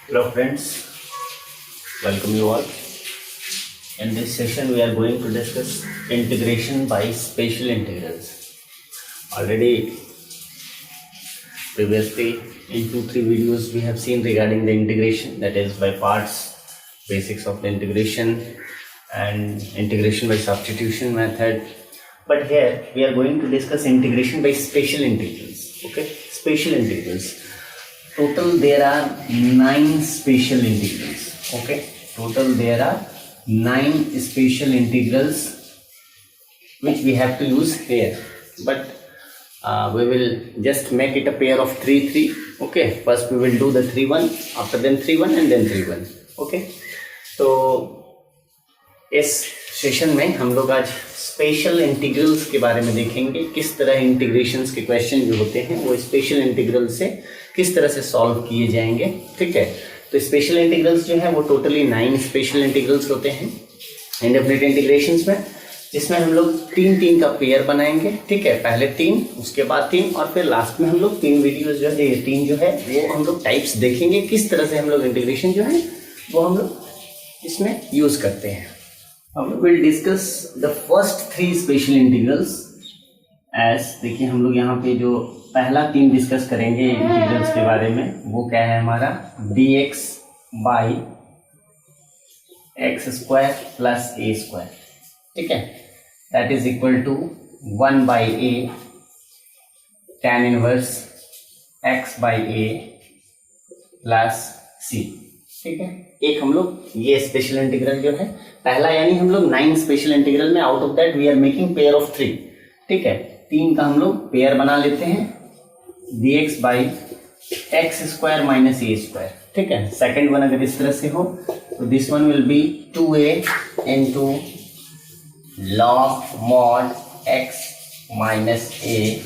Hello friends, welcome you all. In this session we are going to discuss integration by special integrals. Already previously in 2-3 videos we have seen regarding the integration, that is by parts, basics of the integration and integration by substitution method. But here we are going to discuss integration by special integrals. Okay, special integrals. Total there are 9 special integrals. Okay, total there are 9 special integrals which we have to use here. But we will just make it a pair of 3-3. Okay, first we will do the 3-1, after then 3-1 and then 3-1. Okay, तो इस session में हम लोग आज special integrals के बारे में देखेंगे, किस तरह इंटीग्रेशंस के क्वेश्चन जो होते हैं वो स्पेशल इंटीग्रल से किस तरह से सॉल्व किए जाएंगे. ठीक है, तो स्पेशल इंटीग्रल्स जो है वो टोटली 9 स्पेशल इंटीग्रल्स होते हैं इंडेफिनिट इंटीग्रेशंस में, जिसमें हम लोग 3-3 का पेयर बनाएंगे. ठीक है, पहले 3, उसके बाद 3 और फिर लास्ट में हम लोग 3 वीडियोस जो है 3 जो है वो हम लोग टाइप्स देखेंगे, किस तरह से हम लोग इंटीग्रेशन जो है वो हम लोग इसमें यूज करते हैं. हम लोग will discuss the first 3 special integrals as. देखिए हम लोग यहाँ पे जो पहला 3 डिस्कस करेंगे इंटीग्रल्स के बारे में वो क्या है हमारा dx by X square plus A square. ठीक है, that is equal to 1 by A tan inverse x by A plus C. ठीक है, एक हम लोग ये स्पेशल इंटीग्रल जो है पहला, यानी हम लोग 9 स्पेशल इंटीग्रल में out of that we are making pair of 3. ठीक है, 3 का हम लोग पेयर बना लेते हैं dx by X square minus A square. ठीक है, सेकेंड वन अगर इस तरह से हो तो this one will be 2a into log mod x minus A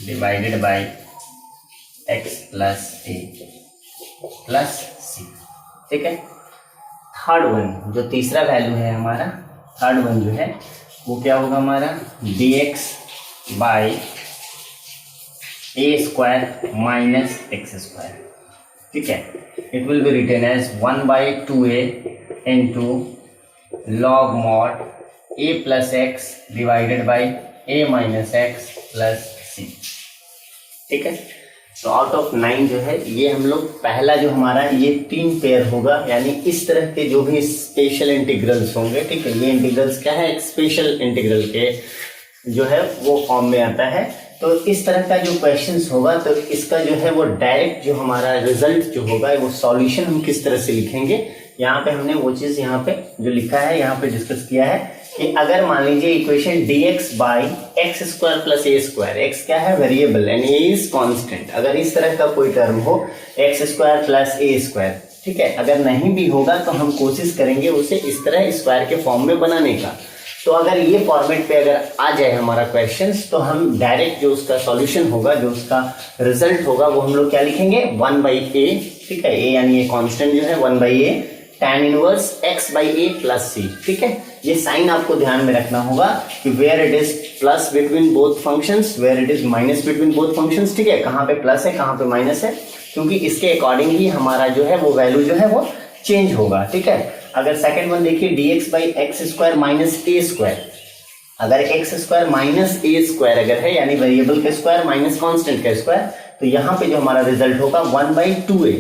divided by X plus A plus C. ठीक है, थर्ड वन जो तीसरा वैल्यू है हमारा, थर्ड वन जो है वो क्या होगा हमारा dx by A square minus X square. ठीक है, it will be written as 1 by 2a into log mod A plus X divided by A minus X plus C. ठीक है, तो आउट ऑफ 9 जो है ये हम लोग पहला जो हमारा ये 3 पेयर होगा, यानी इस तरह के जो भी स्पेशल इंटीग्रल्स होंगे. ठीक है, ये इंटीग्रल्स क्या है, एक स्पेशल इंटीग्रल के जो है वो फॉर्म में आता है. तो इस तरह का जो क्वेश्चंस होगा तो इसका जो है वो डायरेक्ट जो हमारा रिजल्ट जो होगा वो सॉल्यूशन हम किस तरह से लिखेंगे. यहाँ पे हमने वो चीज यहाँ पे जो लिखा है यहाँ पे डिस्कस किया है कि अगर मान लीजिए equation dx by X square plus A square, x क्या है variable and A is constant, अगर इस तरह का कोई टर्म हो x square plus A square. ठीक है, अगर नहीं भी होगा तो हम कोशिश करेंगे उसे इस तरह स्क्वायर के फॉर्म में बनाने का. तो अगर ये फॉर्मेट पे अगर आ जाए हमारा क्वेश्चंस तो हम डायरेक्ट जो उसका सॉल्यूशन होगा, जो उसका रिजल्ट होगा वो हम लोग क्या लिखेंगे 1 बाई ए. ठीक है, ए यानी ये कांस्टेंट जो है 1 by A tan inverse x by A plus C. ठीक है, ये साइन आपको ध्यान में रखना होगा कि where it is plus between both functions, where it is minus between both functions. ठीक है, कहाँ पे प्लस है कहाँ पे माइनस है, क्योंकि इसके अकॉर्डिंग ही हमारा जो है वो वैल्यू जो है वो चेंज होगा. ठीक है, अगर सेकंड वन देखिए dx by X square minus A square, अगर X square minus A square अगर है यानी वेरिएबल का स्क्वायर माइनस कांस्टेंट का स्क्वायर, तो यहाँ पे जो हमारा रिजल्ट होगा 1 by 2a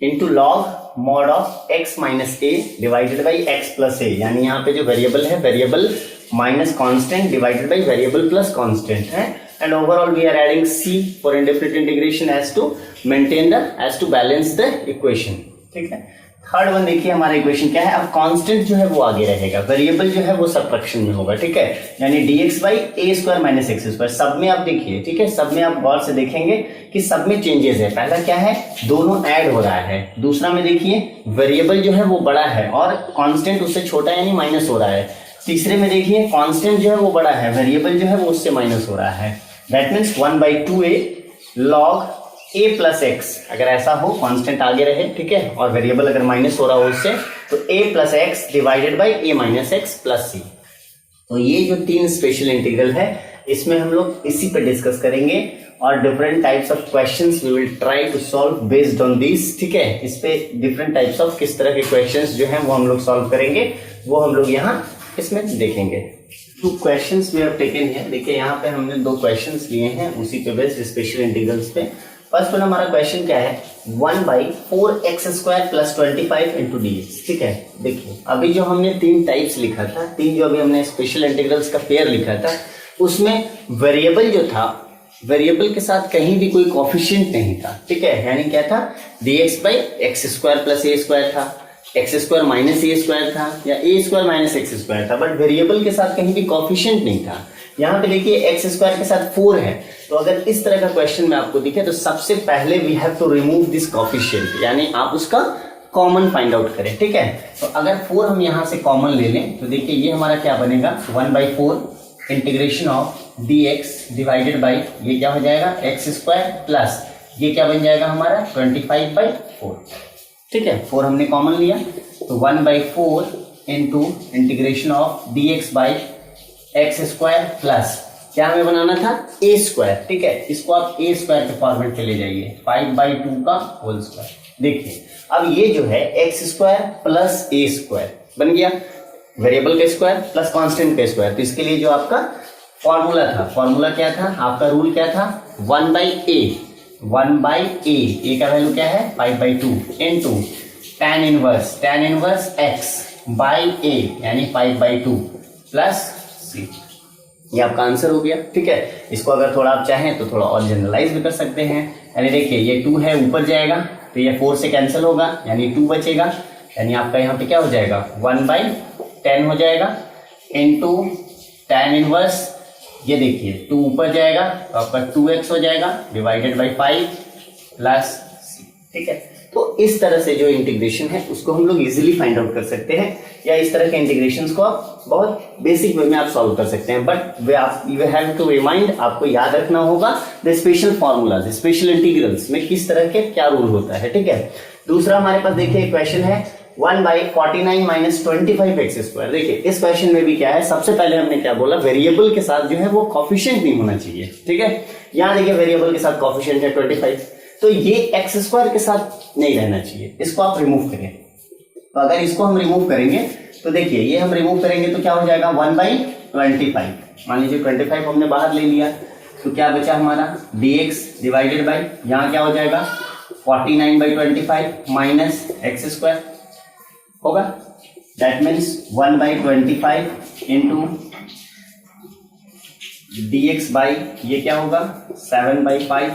into log mod of x minus A divided by X plus A, यानी यहाँ पे जो वेरिएबल है variable minus constant divided by variable plus constant है. And overall we are adding c for indefinite integration as to maintain the as to balance the equation. ठीक है, third one देखिए हमारा इक्वेशन क्या है, अब कांस्टेंट जो है वो आगे रहेगा, वेरिएबल जो है वो सबट्रैक्शन में होगा. ठीक है, यानी dx by A square minus X square, सब में आप देखिए. ठीक है, सब में आप गौर से देखेंगे कि सब में चेंजेस है. पहला क्या है, दोनों ऐड हो रहा है. दूसरा में देखिए वेरिएबल जो है वो बड़ा है और कांस्टेंट उससे छोटा यानी माइनस हो रहा है. तीसरे में देखिए कांस्टेंट जो है वो बड़ा है, वेरिएबल जो है वो उससे माइनस हो रहा है. That means 1 by 2a log A plus x, अगर ऐसा हो कांस्टेंट आगे रहे. ठीक है, और वेरिएबल अगर माइनस हो रहा हो उससे तो A plus X divided by A minus X plus C. तो ये जो 3 स्पेशल इंटीग्रल है इसमें हम लोग इसी पे डिस्कस करेंगे और different types of questions we will try to solve based on this, ठीक है। इस पे डिफरेंट टाइप्स ऑफ किस तरह के क्वेश्चंस जो हैं वो हम लोग सॉल्व करेंगे, वो हम लोग यहाँ इसमें देखेंगे। Two questions we have taken here. देखिए यहाँ पे हमने 2 क्वेश्चंस लिए हैं उसी पे बेस्ड स्पेशल इंटीग्रल्स पे। फर्स्ट वन हमारा क्वेश्चन क्या है, 1/4x² + 25 × dx, ठीक है। देखिए अभी जो हमने 3 टाइप्स लिखा था, 3 जो अभी हमने स्पेशल इंटीग्रल्स का पेयर लिखा था, उसमें वेरिएबल जो था, वेरिएबल के साथ कहीं भी कोई कोफिशिएंट नहीं था, ठीक है। यानी क्या था, dx/x² + a² था, x² - a² था, या a² - x² था, बट वेरिएबल के साथ कहीं भी कोफिशिएंट नहीं था। यहाँ पे देखिए x² के साथ 4 है, तो अगर इस तरह का क्वेश्चन में आपको दिखे तो सबसे पहले we have to remove this coefficient, यानी आप उसका कॉमन फाइंड आउट करें, ठीक है। तो अगर 4 हम यहाँ से कॉमन ले लें तो देखिए ये हमारा क्या बनेगा, 1/4 integration of dx divided by ये क्या हो जाएगा x² प्लस ये क्या बन जाएगा हमारा 25/4, ठीक है। 4 हमने कॉमन लिया तो 1/4 into integration of dx by x² plus क्या हमें बनाना था a², ठीक है। इसको आप a² के फॉर्मेट पे ले जाइए, 5/2 का होल स्क्वायर। देखिए अब ये जो है x² प्लस a² बन गया, वेरिएबल का स्क्वायर प्लस कांस्टेंट का स्क्वायर। तो इसके लिए जो आपका फॉर्मूला था, फॉर्मूला क्या था आपका, रूल क्या था, 1/a, 1/a का वैल्यू क्या है 5/2 into tan inverse x by a यानी 5/2 प्लस c। ये आपका आंसर हो गया, ठीक है। इसको अगर थोड़ा आप चाहें तो थोड़ा और जनरलाइज भी कर सकते हैं, यानी देखिए ये 2 है ऊपर जाएगा तो ये 4 से कैंसिल होगा यानी 2 बचेगा, यानी आपका यहाँ पे क्या हो जाएगा 1/10 हो जाएगा इंटू tan इनवर्स, ये देखिए 2 ऊपर जाएगा तो आपका 2x हो जाएगा डिवाइडेड बाई 5 प्लस c, ठीक है। तो इस तरह से जो इंटीग्रेशन है उसको हम लोग इजीली फाइंड आउट कर सकते हैं, या इस तरह के इंटीग्रेशंस को आप बहुत बेसिक वे में आप सॉल्व कर सकते हैं। But you have to remind, आपको याद रखना होगा the special formulas, special integrals में किस तरह के क्या रूल होता है, ठीक है। दूसरा हमारे पास देखिए क्वेश्चन है 1/49 - 25x²। देखिए इस क्वेश्चन में भी क्या है, सबसे पहले हमने क्या बोला, वेरिएबल के साथ जो है वो कोफिशिएंट नहीं होना चाहिए, ठीक है। यहाँ देखिए वेरिएबल के साथ कोफिशिएंट है 25, तो ये x² के साथ नहीं रहना चाहिए, इसको आप रिमूव करें। तो अगर इसको हम रिमूव करेंगे तो देखिए ये हम रिमूव करेंगे तो क्या हो जाएगा 1/25, मान लीजिए 25 हमने बाहर ले लिया तो क्या बचा हमारा dx डिवाइडेड बाई यहाँ क्या हो जाएगा 49/25 माइनस x² होगा, that means 1/25 into dx by ये क्या होगा 7/5।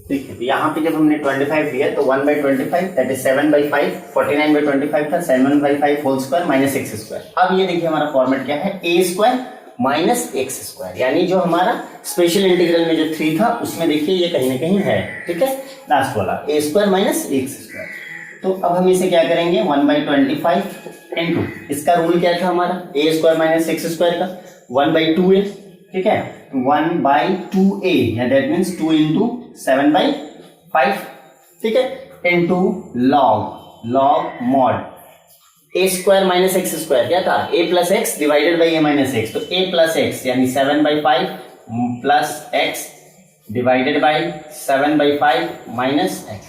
ठीक है, तो यहाँ पे जब हमने 25 लिया तो 1/25 दैट इज 7/5, 49/25 था 7/5 होल स्क्वायर माइनस x²। अब ये देखिए हमारा फॉर्मेट क्या है a² माइनस x², यानी जो हमारा स्पेशल इंटीग्रल में जो 3 था उसमें देखिए ये कहीं ना कहीं है, ठीक है, लास्ट वाला a² माइनस x²। तो अब हम इसे क्या करेंगे 1/25 इंटू इसका रूल क्या था हमारा a² माइनस x² का 1/2a, ठीक है, 1/2a या दैट मीन्स 2 इंटू 7/5, ठीक है, into log mod a² minus x² क्या था a plus X divided by a minus x, तो a प्लस एक्स यानी 7/5 plus x divided by 7/5 minus x,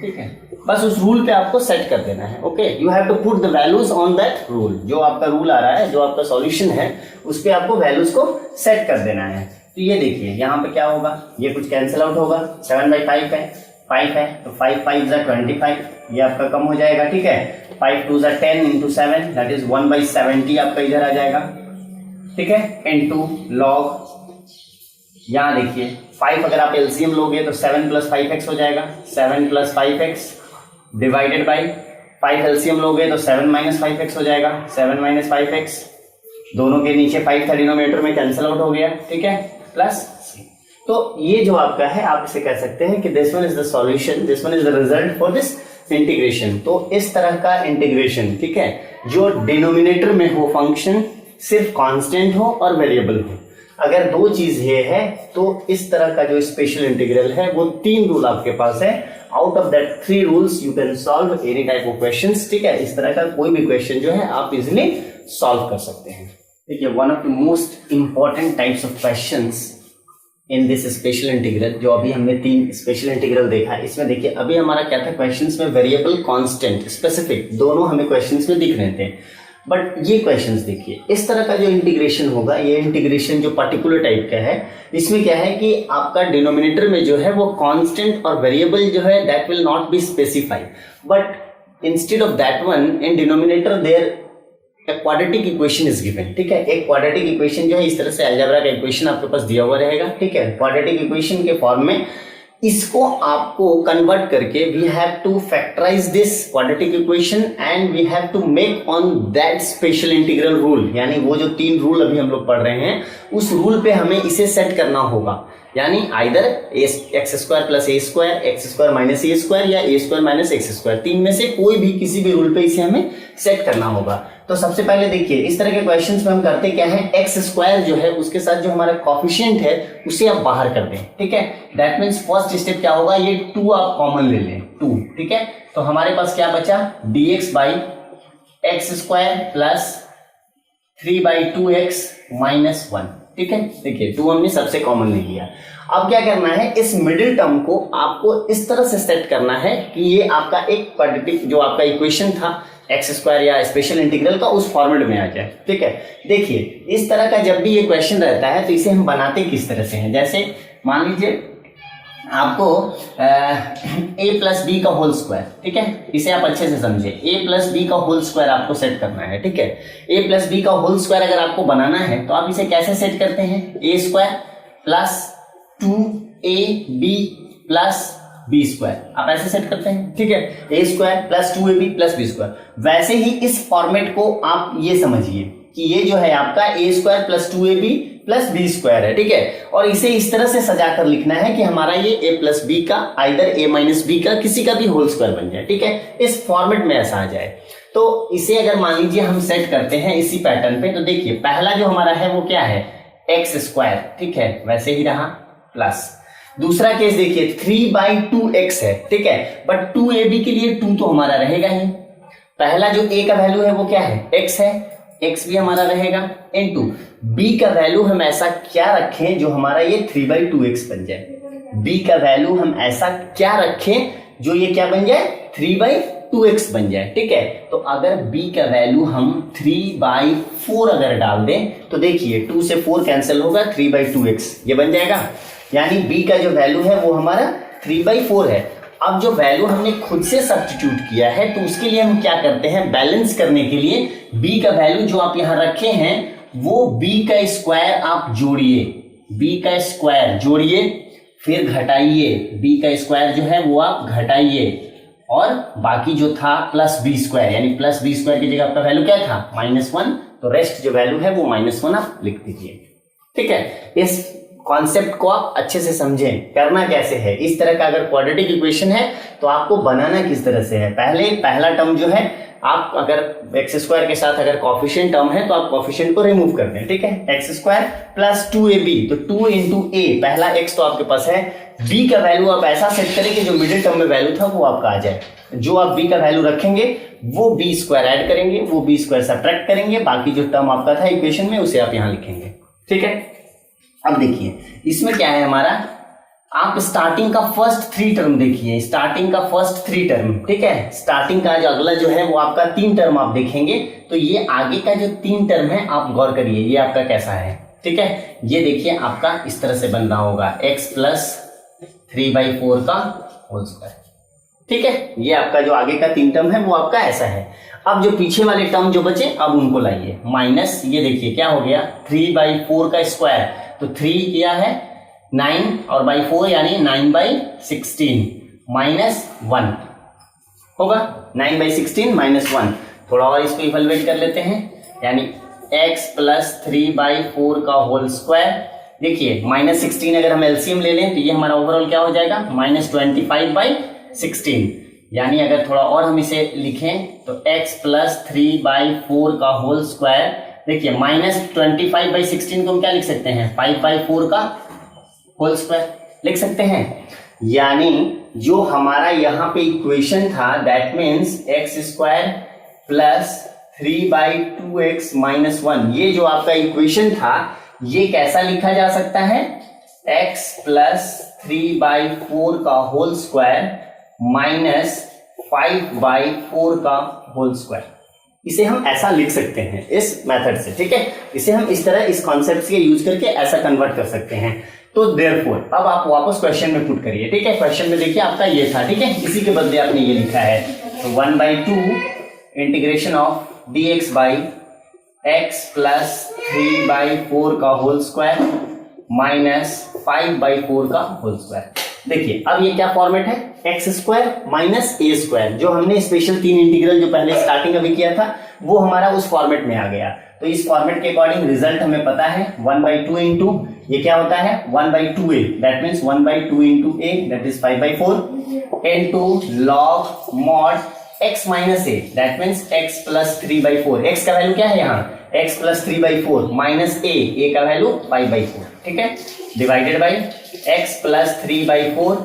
ठीक है। बस उस रूल पे आपको सेट कर देना है, okay. You have to put the values on that rule, जो आपका रूल आ रहा है, जो आपका सॉल्यूशन है उस पे आपको वैल्यूज को सेट कर देना है। तो ये देखिए यहाँ पे क्या होगा, ये कुछ कैंसिल आउट होगा, 7/5 है 5 है तो 5×5 = 25, ये आपका कम हो जाएगा, ठीक है। 5×2 = 10 इंटू 7 दैट इज 1/70 आपका इधर आ जाएगा, ठीक है, इंटू लॉग यहाँ देखिए 5 अगर आप एलसीएम लोगे तो 7 + 5x हो जाएगा, 7 + 5x डिवाइडेड बाई 5 एलसीएम लोगे तो 7 - 5x हो जाएगा, 7 - 5x, दोनों के नीचे 5 था डिनोमिनेटर में कैंसिल आउट हो गया, ठीक है, प्लस c। तो ये जो आपका है आप इसे कह सकते हैं कि this one is the solution, this one is the result for this integration. तो इस तरह का इंटीग्रेशन, ठीक है, जो डिनोमिनेटर में हो फंक्शन सिर्फ कांस्टेंट हो और वेरिएबल हो, अगर 2 चीज ये है तो इस तरह का जो स्पेशल इंटीग्रल है वो 3 रूल आपके पास है। Out of that 3 rules you can solve any type of questions, ठीक है। इस तरह का कोई भी क्वेश्चन जो है आप इजिली सॉल्व कर सकते हैं। देखिए one of the most important types of questions in this special integral, जो अभी हमने 3 स्पेशल इंटीग्रल देखा, इसमें देखिए अभी हमारा क्या था, क्वेश्चंस में वेरिएबल, कांस्टेंट, स्पेसिफिक दोनों हमें क्वेश्चंस में दिख रहे थे। बट ये क्वेश्चंस देखिए, इस तरह का जो इंटीग्रेशन होगा, ये इंटीग्रेशन जो पर्टिकुलर टाइप का है, इसमें क्या है कि आपका डिनोमिनेटर में जो है वो कांस्टेंट और वेरिएबल जो है that will not be specified, but instead of that one in denominator there quadratic equation is given. ठीक है, एक क्वाड्रेटिक इक्वेशन जो है इस तरह से अलजेब्रा का इक्वेशन आपके पास दिया हुआ रहेगा। ठीक है, क्वाड्रेटिक इक्वेशन के फॉर्म में इसको आपको कन्वर्ट करके we have to factorise this quadratic equation and we have to make on that special integral rule, यानी वो जो 3 रूल अभी हम लोग पढ़ रहे हैं उस रूल पे हमें इसे सेट करना होगा, यानी either x square plus A square, x square minus A square या ए स्क्वायर माइनस एक्स स्क्वायर, 3 में से कोई भी किसी भी रूल पे इसे हमें सेट करना होगा। तो सबसे पहले देखिए इस तरह के क्वेश्चंस में हम करते क्या है, एक्स स्क्वायर जो है उसके साथ जो हमारा कोफिशिएंट है उसे आप बाहर कर दें। ठीक है, दैट मीन्स फर्स्ट स्टेप क्या होगा, ये 2 आप कॉमन ले लें, 2। ठीक है, तो हमारे पास क्या बचा, dx by X square plus 3/2x minus 1। ठीक है, देखिए 2 हमने सबसे कॉमन ले लिया। अब क्या करना है, इस मिडिल टर्म को आपको इस तरह से सेट करना है कि ये आपका एक क्वाड्रेटिक जो आपका इक्वेशन था एक्स स्क्वायर या स्पेशल इंटीग्रल का, उस फॉर्मेट में आ जाए। ठीक है, देखिए इस तरह का जब भी ये क्वेश्चन रहता है तो इसे हम बनाते किस तरह से हैं, जैसे मान लीजिए आपको a प्लस बी का होल स्क्वायर, ठीक है, इसे आप अच्छे से समझे, a प्लस बी का होल स्क्वायर आपको सेट करना है। ठीक है, a प्लस बी का होल स्क्वायर अगर आपको बनाना है तो आप इसे कैसे सेट करते हैं, a square plus 2ab plus B square, आप ऐसे सेट करते हैं। ठीक है, a square plus 2ab plus B square, वैसे ही इस फॉर्मेट को आप ये समझिए कि ये जो है आपका a square plus 2ab plus B square है। ठीक है, और इसे इस तरह से सजाकर लिखना है कि हमारा ये a प्लस बी का आइदर a माइनस बी का किसी का भी होल स्क्वायर बन जाए। ठीक है, इस फॉर्मेट में ऐसा आ जाए। तो इसे अगर मान लीजिए हम सेट करते हैं इसी पैटर्न पे, तो देखिए पहला जो हमारा है वो क्या है, एक्स स्क्वायर, ठीक है, वैसे ही रहा, प्लस दूसरा केस देखिए 3/2x है। ठीक है, बट 2ab के लिए 2 तो हमारा रहेगा ही, पहला जो a का वैल्यू है वो क्या है, x है, x भी हमारा रहेगा, इनटू b का वैल्यू हम ऐसा क्या रखें जो हमारा ये 3/2x बन जाए, b का वैल्यू हम ऐसा क्या रखें जो ये क्या बन जाए, 3/2x बन जाए। ठीक है, तो अगर b का वैल्यू हम 3/4 अगर डाल दें तो देखिए 2 से 4 कैंसिल होगा, 3/2x ये बन जाएगा, यानी b का जो वैल्यू है वो हमारा 3/4 है। अब जो वैल्यू हमने खुद से सब्स्टिट्यूट किया है तो उसके लिए हम क्या करते हैं, बैलेंस करने के लिए b का वैल्यू जो आप यहां रखे हैं वो b का स्क्वायर आप जोड़िए, b का स्क्वायर जोड़िए, फिर घटाइए, b का स्क्वायर जो है वो आप घटाइए, और बाकी जो था प्लस बी स्क्वायर, यानी प्लस बी स्क्वायर की जगह आपका वैल्यू क्या था, -1, तो रेस्ट जो वैल्यू है वो -1 आप लिख दीजिए। ठीक है, इस कॉन्सेप्ट को आप अच्छे से समझें, करना कैसे है। इस तरह का अगर क्वाड्रेटिक इक्वेशन है तो आपको बनाना किस तरह से है, पहला टर्म जो है आप अगर एक्स स्क्वायर के साथ अगर कॉफिशिएंट टर्म है तो आप कॉफिशिएंट को रिमूव कर दें। ठीक है, एक्स स्क्वायर प्लस 2ab, तो 2 इंटू ए, पहला एक्स तो आपके पास है, b का वैल्यू आप ऐसा सेट करें कि जो मिडिल टर्म में वैल्यू था वो आपका आ जाए, जो आप b का वैल्यू रखेंगे वो b स्क्वायर ऐड करेंगे, वो b स्क्वायर सब्ट्रैक्ट करेंगे, बाकी जो टर्म आपका था इक्वेशन में उसे आप यहां लिखेंगे। ठीक है, अब देखिए इसमें क्या है हमारा, आप स्टार्टिंग का फर्स्ट 3 टर्म देखिए, स्टार्टिंग का फर्स्ट 3 टर्म, ठीक है, स्टार्टिंग का जो अगला जो है वो आपका 3 टर्म आप देखेंगे, तो ये आगे का जो 3 टर्म है आप गौर करिए ये आपका कैसा है। ठीक है, ये देखिए आपका इस तरह से बन रहा होगा, x प्लस 3/4 का होल स्क्वायर। ठीक है, ये आपका जो आगे का 3 टर्म है वो आपका ऐसा है। अब जो पीछे वाले टर्म जो बचे अब उनको लाइए, माइनस, ये देखिए क्या हो गया, 3/4 का स्क्वायर, तो 3 क्या है 9 और बाई 4 यानी 9/16 माइनस 1 होगा, 9/16 माइनस 1। थोड़ा और इसको इवैल्यूएट कर लेते हैं, यानी x प्लस 3/4 का होल स्क्वायर, देखिए -16 अगर हम एलसीएम ले लें तो ये हमारा ओवरऑल क्या हो जाएगा, -25/16, यानी अगर थोड़ा और हम इसे लिखें तो x प्लस 3/4 का होल स्क्वायर, देखिए -25/16 को हम क्या लिख सकते हैं, 5/4 का होल स्क्वायर लिख सकते हैं। यानी जो हमारा यहाँ पे इक्वेशन था that means x square plus 3/2x-1, ये जो आपका इक्वेशन था ये कैसा लिखा जा सकता है, x प्लस 3/4 का होल स्क्वायर माइनस 5/4 का होल स्क्वायर। इसे हम ऐसा लिख सकते हैं इस मेथड से, ठीक है। इसे हम इस तरह इस कॉन्सेप्ट के यूज करके ऐसा कन्वर्ट कर सकते हैं। तो देयरफॉर अब आप वापस क्वेश्चन में पुट करिए, ठीक है। क्वेश्चन में देखिए आपका ये था, ठीक है, इसी के बदले आपने ये लिखा है। तो 1/2 integration of dx by x plus 3/4 का होल स्क्वायर माइनस 5/4 का होल स्क्वायर। देखिए अब ये क्या फॉर्मेट है, x square minus A square, जो हमने स्पेशल 3 इंटीग्रल जो पहले स्टार्टिंग अभी किया था वो हमारा उस फॉर्मेट में आ गया। तो इस फॉर्मेट के अकॉर्डिंग रिजल्ट हमें पता है 1/2 इंटू ये क्या होता है 1/2a, that means 1/2 into A that is 5/4 into log mod x minus A that means x plus 3/4। x का वैल्यू क्या है यहाँ x प्लस 3/4 माइनस ए का वैल्यू 5/4, ठीक है, divided by x plus 3/4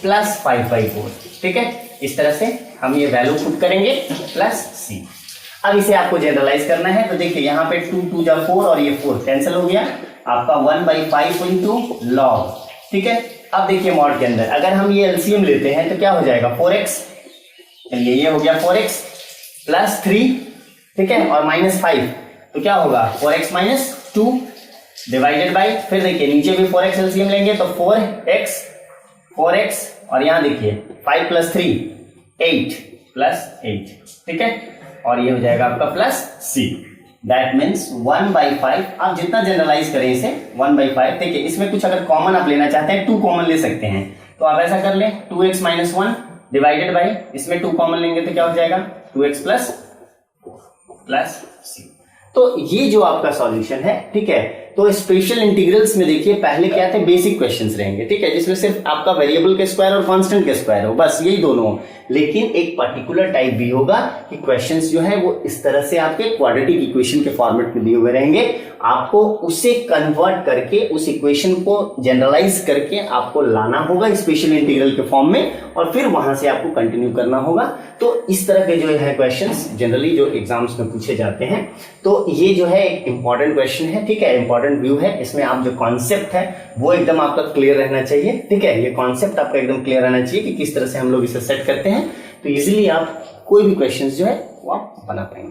plus 5/4, ठीक है। इस तरह से हम ये वैल्यू पुट करेंगे प्लस c। अब इसे आपको जनरलाइज करना है, तो देखिए यहाँ पे 2 2 जा 4 और ये 4 कैंसिल हो गया, आपका 1/5 इंटू लॉग, ठीक है। अब देखिए मॉड के अंदर अगर हम ये एलसीएम लेते हैं तो क्या हो जाएगा 4x, चलिए ये हो गया 4x प्लस 3, ठीक है, और माइनस 5, तो क्या होगा 4x माइनस 2 डिवाइडेड बाई, फिर देखिए नीचे भी 4x एलसीएम लेंगे तो 4x और यहाँ देखिए 5 प्लस 3 8 प्लस 8, ठीक है, और ये हो जाएगा आपका प्लस c, दैट मीन्स 1/5। आप जितना जनरलाइज करें इसे 1/5, देखिए इसमें कुछ अगर कॉमन आप लेना चाहते हैं 2 कॉमन ले सकते हैं, तो आप ऐसा कर लें 2x माइनस 1 डिवाइडेड बाई, इसमें 2 कॉमन लेंगे तो क्या हो जाएगा 2x प्लस c। तो ये जो आपका सॉल्यूशन है, ठीक है। तो स्पेशल इंटीग्रल्स में देखिए पहले क्या थे बेसिक क्वेश्चंस रहेंगे, ठीक है, जिसमें सिर्फ आपका वेरिएबल के स्क्वायर और कांस्टेंट के स्क्वायर हो, बस यही दोनों हो। लेकिन एक पर्टिकुलर टाइप भी होगा कि क्वेश्चंस जो है वो इस तरह से आपके क्वाड्रेटिक इक्वेशन के फॉर्मेट में दिए हुए रहेंगे, आपको उसे कन्वर्ट करके उस इक्वेशन को जनरलाइज करके आपको लाना होगा स्पेशल इंटीग्रल के फॉर्म में, और फिर वहां से आपको कंटिन्यू करना होगा। तो इस तरह के जो है क्वेश्चंस जनरली जो एग्जाम्स में पूछे जाते हैं, तो ये जो है एक इंपॉर्टेंट क्वेश्चन है, ठीक है, इंपॉर्टेंट व्यू है। इसमें आप जो कॉन्सेप्ट है वो एकदम आपका क्लियर रहना चाहिए, ठीक है, ये कॉन्सेप्ट आपका एकदम क्लियर रहना चाहिए कि किस तरह से हम लोग इसे सेट करते हैं, तो इजीली आप कोई भी क्वेश्चंस जो है वो आप बना पाएंगे।